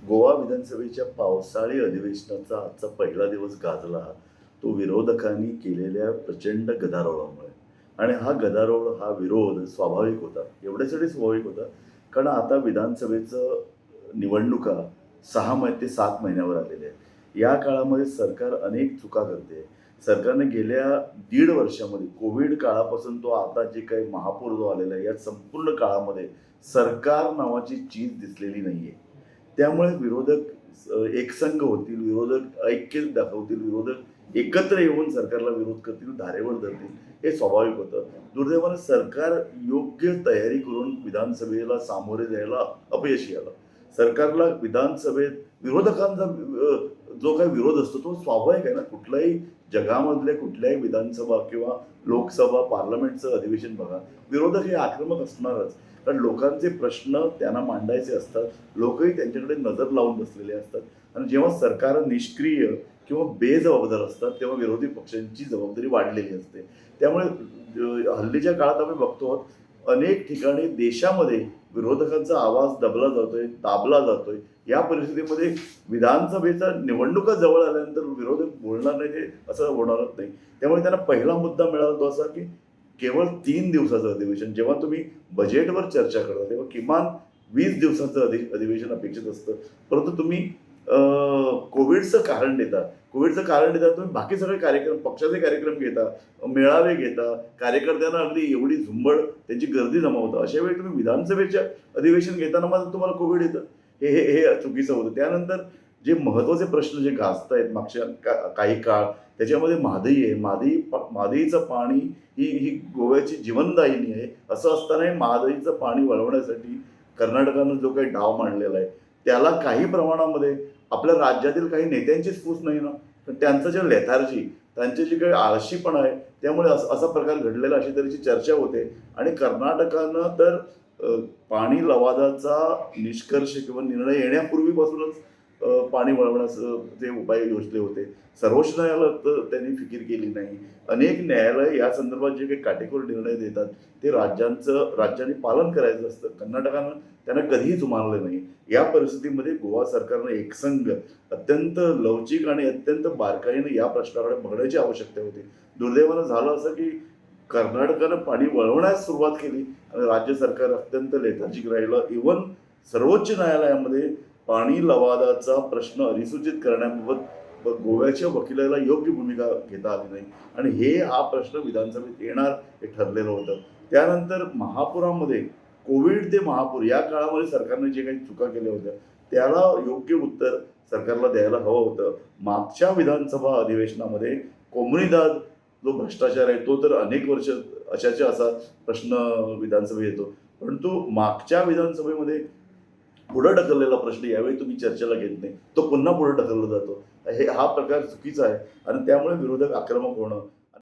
गोवा विधानसभेच्या पावसाळी अधिवेशनाचा आजचा पहिला दिवस गाजला तो विरोधकांनी केलेल्या प्रचंड गदारोळामुळे. आणि हा गदारोळ, हा विरोध स्वाभाविक होता. एवढ्यासाठी स्वाभाविक होता कारण आता विधानसभेचं निवडणुका 6 ते 7 महिन्यावर आलेल्या आहेत. या काळामध्ये सरकार अनेक चुका करते. सरकारने गेल्या 1.5 वर्षामध्ये कोविड काळापासून तो आता जे काही महापूर जो आलेला आहे, या संपूर्ण काळामध्ये सरकार नावाची चीज दिसलेली नाहीये. त्यामुळे विरोधक एकसंघ होतील, विरोधक ऐक्य दाखवतील, विरोधक एकत्र येऊन सरकारला विरोध करतील, धारेवर धरतील, हे स्वाभाविक होतं. दुर्दैवानं सरकार योग्य तयारी करून विधानसभेला सामोरे जायला अपयशी आलं. सरकारला विधानसभेत विरोधकांचा जो काही विरोध असतो तो स्वाभाविक आहे ना. कुठल्याही जगामधल्या कुठल्याही विधानसभा किंवा लोकसभा, पार्लमेंटचं अधिवेशन बघा, विरोधक हे आक्रमक असणारच. कारण लोकांचे प्रश्न त्यांना मांडायचे असतात. लोकही त्यांच्याकडे नजर लावून बसलेले असतात. आणि जेव्हा सरकार निष्क्रिय किंवा बेजबाबदार असतात तेव्हा विरोधी पक्षांची जबाबदारी वाढलेली असते. त्यामुळे हल्लीच्या काळात आम्ही बघतो अनेक ठिकाणी देशामध्ये विरोधकांचा आवाज दबला जातोय, दाबला जातोय. या परिस्थितीमध्ये विधानसभेचा निवडणुका जवळ आल्यानंतर विरोधक बोलणार नाही ते असं होणारच नाही. त्यामुळे त्यांना पहिला मुद्दा मिळाला तो असा की केवळ 3 दिवसाचं अधिवेशन. जेव्हा तुम्ही बजेटवर चर्चा करता तेव्हा किमान 20 दिवसाचं अधिवेशन अपेक्षित असतं. परंतु तुम्ही कोविडचं कारण देता. कोविडचं कारण देता तुम्ही बाकी सगळे कार्यक्रम, पक्षाचे कार्यक्रम घेता, मेळावे घेता, कार्यकर्त्यांना अगदी एवढी झुंबड, त्यांची गर्दी जमावता. अशा वेळी तुम्ही विधानसभेच्या अधिवेशन घेताना मात्र तुम्हाला कोविड येतं. हे हे हे चुकीचं होतं. त्यानंतर जे महत्त्वाचे प्रश्न जे गाजतायत मागच्या काही काळ, त्याच्यामध्ये म्हादई आहे. म्हादईचं पाणी ही गोव्याची जीवनदायिनी आहे. असं असतानाही म्हादईचं पाणी वळवण्यासाठी कर्नाटकानं जो काही डाव मांडलेला आहे त्याला काही प्रमाणामध्ये आपल्या राज्यातील काही नेत्यांचीच फूस नाही ना. तर त्यांचं जे लेथार्जी, त्यांचे जे काही आळशीपणा आहे त्यामुळे असा प्रकार घडलेला अशी तऱ्हेची चर्चा होते. आणि कर्नाटकानं तर पाणी लवादाचा निष्कर्ष किंवा निर्णय येण्यापूर्वीपासूनच पाणी वळवण्याचं जे उपाय योजले होते. सर्वोच्च न्यायालयात त्यांनी फिकीर केली नाही. अनेक न्यायालय या संदर्भात जे काही काटेकोर निर्णय देतात ते राज्यांनी पालन करायचं असतं. कर्नाटकानं त्यांना कधीही जुमानलं नाही. या परिस्थितीमध्ये गोवा सरकारनं एकसंघ, अत्यंत लवचिक आणि अत्यंत बारकाईने या प्रश्नाकडे बघण्याची आवश्यकता होती. दुर्दैवानं झालं असं की कर्नाटकानं पाणी वळवण्यास सुरुवात केली आणि राज्य सरकार अत्यंत लेथार्जिक राहिलं. इव्हन सर्वोच्च न्यायालयामध्ये पाणी लवादाचा प्रश्न अधिसूचित करण्याबाबत गोव्याच्या वकिलाला योग्य भूमिका घेता आली नाही. आणि हा प्रश्न विधानसभेत येणार हे ठरलेलं होतं. त्यानंतर महापुरामध्ये, कोविड ते महापूर या काळामध्ये सरकारने जे काही चुका केल्या होत्या त्याला योग्य उत्तर सरकारला द्यायला हवं होतं. मागच्या विधानसभा अधिवेशनामध्ये कोमुनिदाद जो भ्रष्टाचार आहे तो तर अनेक वर्ष असा प्रश्न विधानसभेत येतो. परंतु मागच्या विधानसभेमध्ये पुढं ढकललेला प्रश्न यावेळी तुम्ही चर्चेला घेत नाही, तो पुन्हा पुढे ढकलला जातो. हा प्रकार चुकीचा आहे आणि त्यामुळे विरोधक आक्रमक होणं